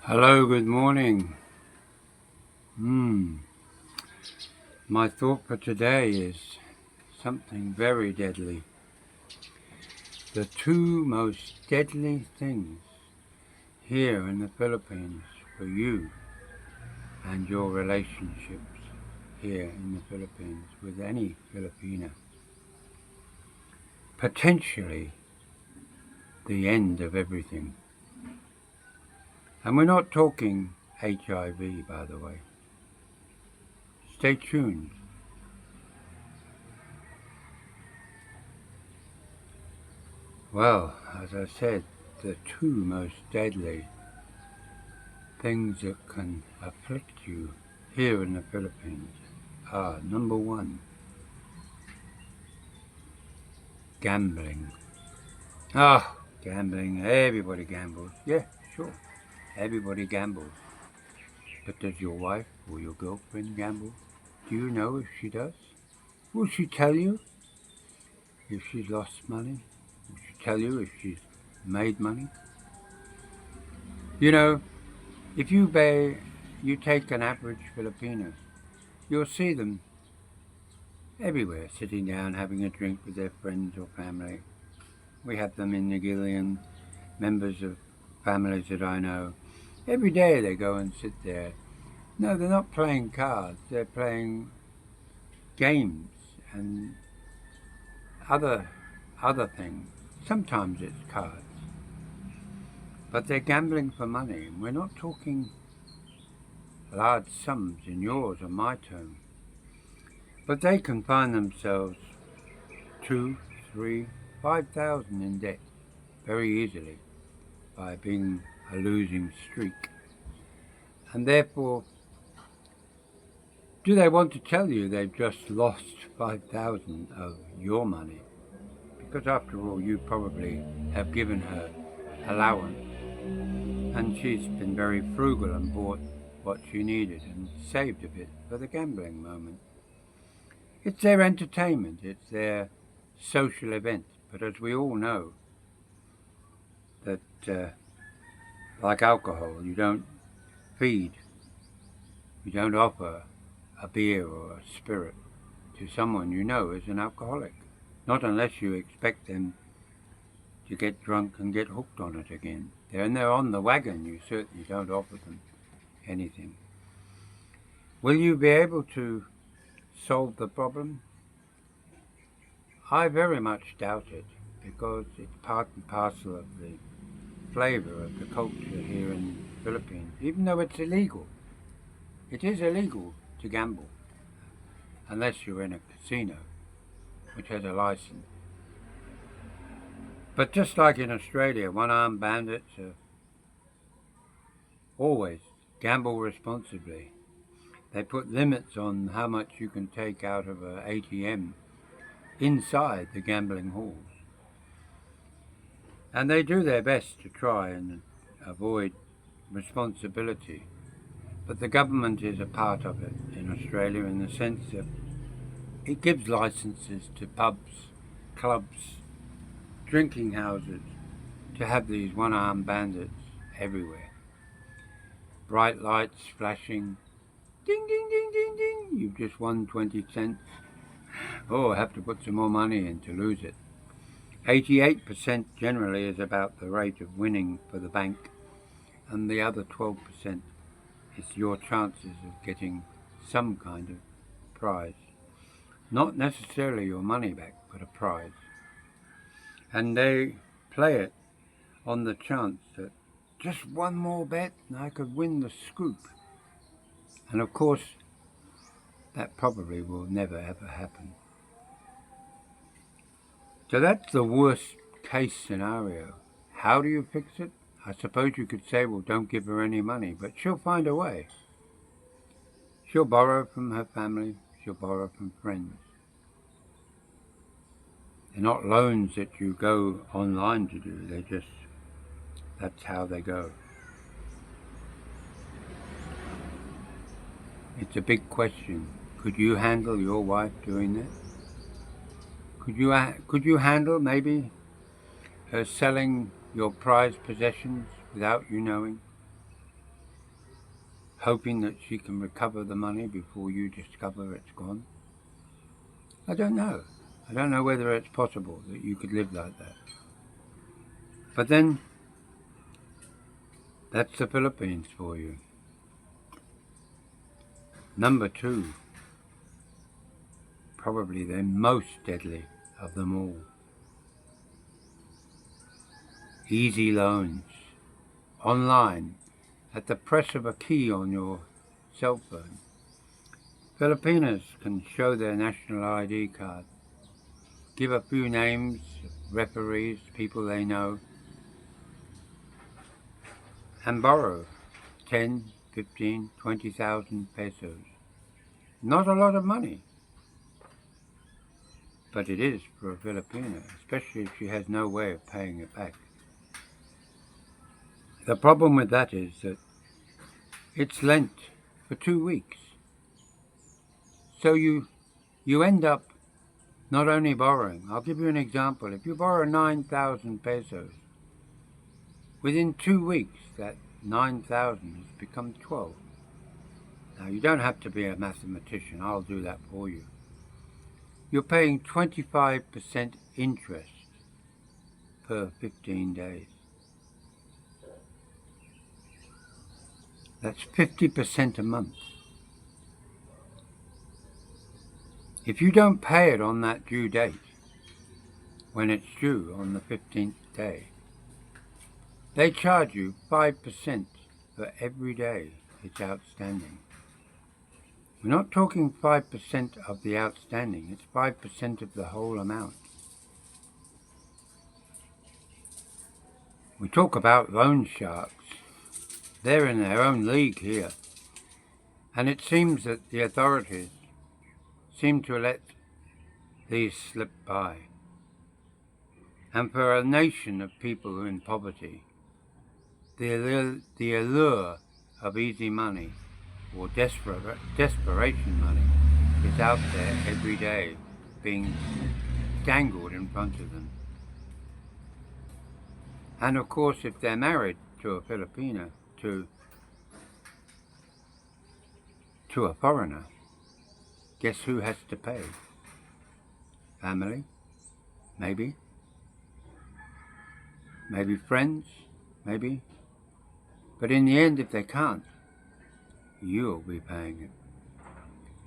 Hello, good morning. Hmm. My thought for today is something very deadly. The two most deadly things here in the Philippines for you and your relationships here in the Philippines with any Filipina. Potentially the end of everything. And we're not talking HIV, by the way. Stay tuned. Well, as I said, the two most deadly things that can afflict you here in the Philippines are number one, gambling. Ah, gambling. Everybody gambles. Yeah, sure. Everybody gambles. But does your wife or your girlfriend gamble? Do you know if she does? Will she tell you if she's lost money? Will she tell you if she's made money? You know, if you take an average Filipino, you'll see them everywhere, sitting down having a drink with their friends or family. We have them in Nagilian, members of families that I know. Every day they go and sit there. No, they're not playing cards. They're playing games and other other things. Sometimes it's cards, but they're gambling for money. We're not talking large sums in yours or my term, but they can find themselves two, three, 5,000 in debt very easily by being a losing streak, and therefore do they want to tell you they've just lost 5,000 of your money? Because after all, you probably have given her allowance and she's been very frugal and bought what she needed and saved a bit for the gambling moment. It's their entertainment, it's their social event. But as we all know, that like alcohol, you don't feed, you don't offer a beer or a spirit to someone you know is an alcoholic. Not unless you expect them to get drunk and get hooked on it again. When they're on the wagon, you certainly don't offer them anything. Will you be able to solve the problem? I very much doubt it, because it's part and parcel of the flavor of the culture here in the Philippines. Even though it's illegal, it is illegal to gamble unless you're in a casino which has a license. But just like in Australia, one-armed bandits are always gamble responsibly. They put limits on how much you can take out of an ATM inside the gambling halls. And they do their best to try and avoid responsibility. But the government is a part of it in Australia in the sense that it gives licenses to pubs, clubs, drinking houses to have these one-armed bandits everywhere. Bright lights flashing. Ding, ding, ding, ding, ding. You've just won 20 cents. Oh, I have to put some more money in to lose it. 88% generally is about the rate of winning for the bank, and the other 12% is your chances of getting some kind of prize. Not necessarily your money back, but a prize. And they play it on the chance that just one more bet and I could win the scoop. And of course, that probably will never ever happen. So that's the worst case scenario. How do you fix it? I suppose you could say, well, don't give her any money, but she'll find a way. She'll borrow from her family, she'll borrow from friends. They're not loans that you go online to do, that's how they go. It's a big question. Could you handle your wife doing that? Could you handle maybe her selling your prized possessions without you knowing? hoping that she can recover the money before you discover it's gone? I don't know. I don't know whether it's possible that you could live like that. But then, that's the Philippines for you. Number 2, probably the most deadly of them all. Easy loans, online, at the press of a key on your cell phone. Filipinos can show their national ID card, give a few names, referees, people they know, and borrow 10, 15, 20,000 pesos. Not a lot of money, but it is for a Filipina, especially if she has no way of paying it back. The problem with that is that it's lent for 2 weeks. So you end up not only borrowing. I'll give you an example. If you borrow 9,000 pesos, within 2 weeks that 9,000 has become 12. Now you don't have to be a mathematician, I'll do that for you. You're paying 25% interest per 15 days. That's 50% a month. If you don't pay it on that due date, when it's due on the 15th day, they charge you 5% for every day it's outstanding. We're not talking 5% of the outstanding, it's 5% of the whole amount. We talk about loan sharks. They're in their own league here. And it seems that the authorities seem to let these slip by. And for a nation of people who are in poverty, the allure of easy money or desperation money is out there every day being dangled in front of them. And of course, if they're married to a Filipina, to a foreigner, guess who has to pay? Family? Maybe. Maybe friends? Maybe. But in the end, if they can't, you'll be paying it.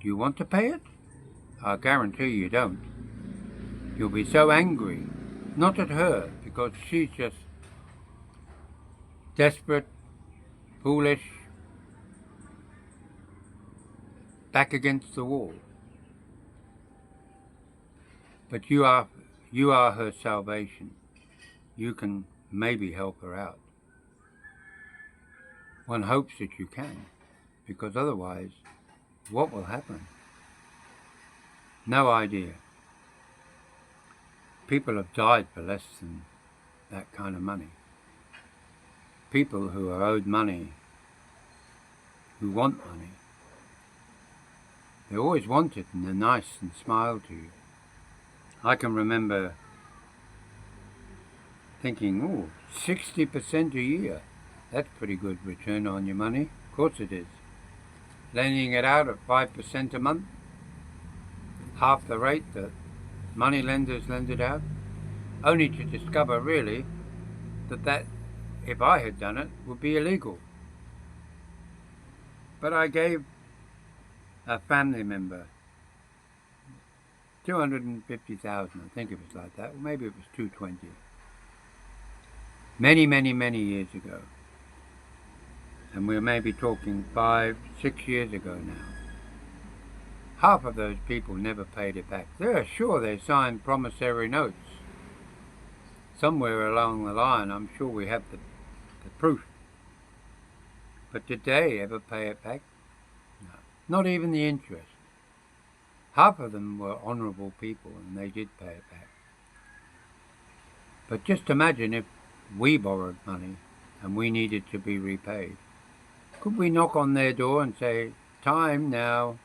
Do you want to pay it? I guarantee you don't. You'll be so angry, not at her, because she's just desperate, foolish, back against the wall. But you are her salvation. You can maybe help her out. One hopes that you can, because otherwise, what will happen? No idea. People have died for less than that kind of money. People who are owed money, who want money, they always want it and they're nice and smile to you. I can remember thinking, 60% a year. That's pretty good return on your money. Of course it is. Lending it out at 5% a month, half the rate that money lenders lend it out, only to discover really that if I had done it, would be illegal. But I gave a family member 250,000, I think it was like that, or maybe it was 220. Many, many, many years ago. And we're maybe talking 5, 6 years ago now. Half of those people never paid it back. They're sure they signed promissory notes. Somewhere along the line, I'm sure we have the proof. But did they ever pay it back? No. Not even the interest. Half of them were honourable people and they did pay it back. But just imagine if we borrowed money and we needed to be repaid. Could we knock on their door and say, time now,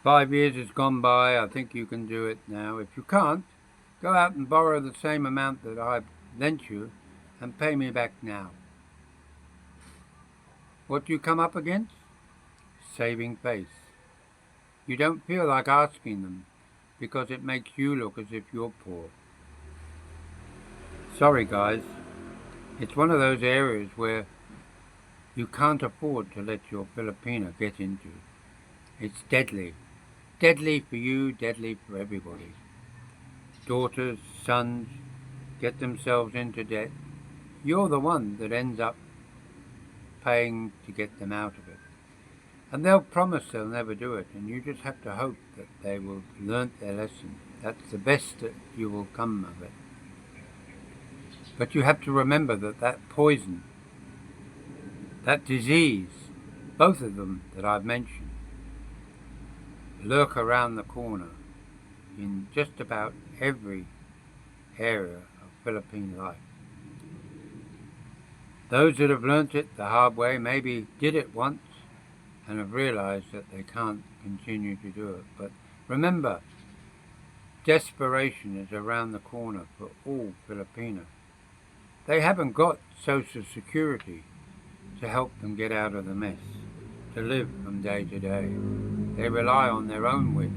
5 years has gone by, I think you can do it now. If you can't, go out and borrow the same amount that I've lent you and pay me back now. What do you come up against? Saving face. You don't feel like asking them because it makes you look as if you're poor. Sorry guys, it's one of those areas where you can't afford to let your Filipina get into. It's deadly. Deadly for you, deadly for everybody. Daughters, sons, get themselves into debt. You're the one that ends up paying to get them out of it. And they'll promise they'll never do it, and you just have to hope that they will learn their lesson. That's the best that you will come of it. But you have to remember that that poison, that disease, both of them that I've mentioned, lurk around the corner in just about every area of Philippine life. Those that have learnt it the hard way maybe did it once and have realized that they can't continue to do it. But remember, desperation is around the corner for all Filipinos. They haven't got Social Security to help them get out of the mess, to live from day to day. They rely on their own wits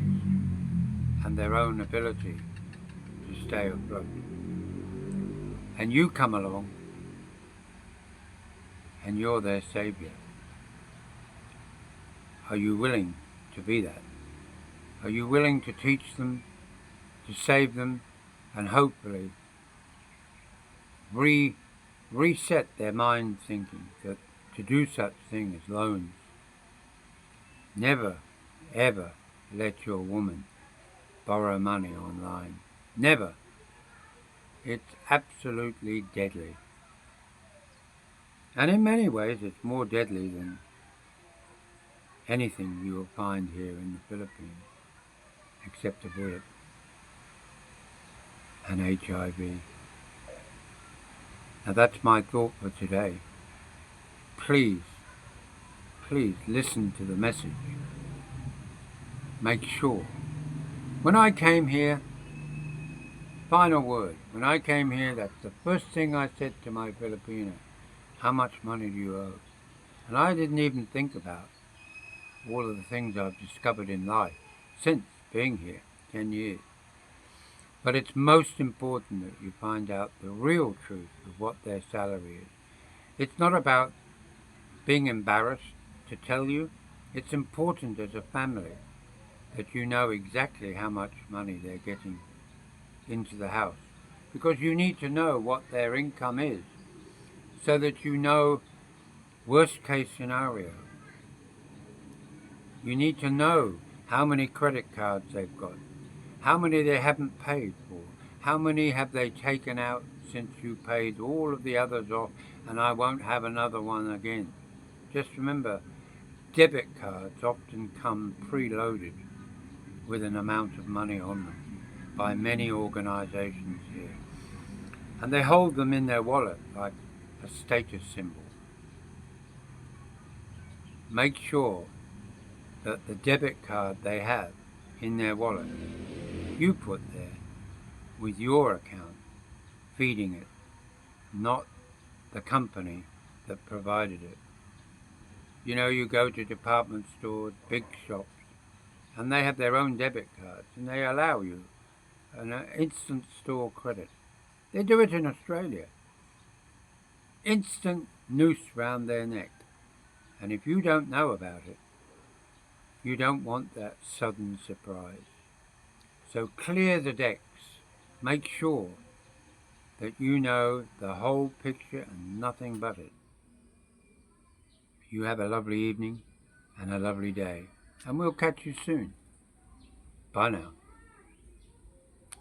and their own ability to stay afloat. And you come along and you're their savior. Are you willing to be that? Are you willing to teach them, to save them, and hopefully reset their mind thinking that to do such thing as loans? Never, ever let your woman borrow money online. Never. It's absolutely deadly. And in many ways it's more deadly than anything you will find here in the Philippines, except a bullet and HIV. Now that's my thought for today. Please listen to the message. Make sure. When I came here, final word, when I came here, that's the first thing I said to my Filipino, how much money do you owe? And I didn't even think about all of the things I've discovered in life since being here 10 years. But it's most important that you find out the real truth of what their salary is. It's not about being embarrassed to tell you. It's important as a family that you know exactly how much money they're getting into the house, because you need to know what their income is so that you know worst case scenario. You need to know how many credit cards they've got, how many they haven't paid for, how many have they taken out since you paid all of the others off and I won't have another one again. Just remember, debit cards often come preloaded with an amount of money on them by many organizations here. And they hold them in their wallet like a status symbol. Make sure that the debit card they have in their wallet, you put there with your account, feeding it, not the company that provided it. You know, you go to department stores, big shops, and they have their own debit cards, and they allow you an instant store credit. They do it in Australia. Instant noose round their neck. And if you don't know about it, you don't want that sudden surprise. So clear the decks. Make sure that you know the whole picture and nothing but it. You have a lovely evening and a lovely day, and we'll catch you soon. Bye now.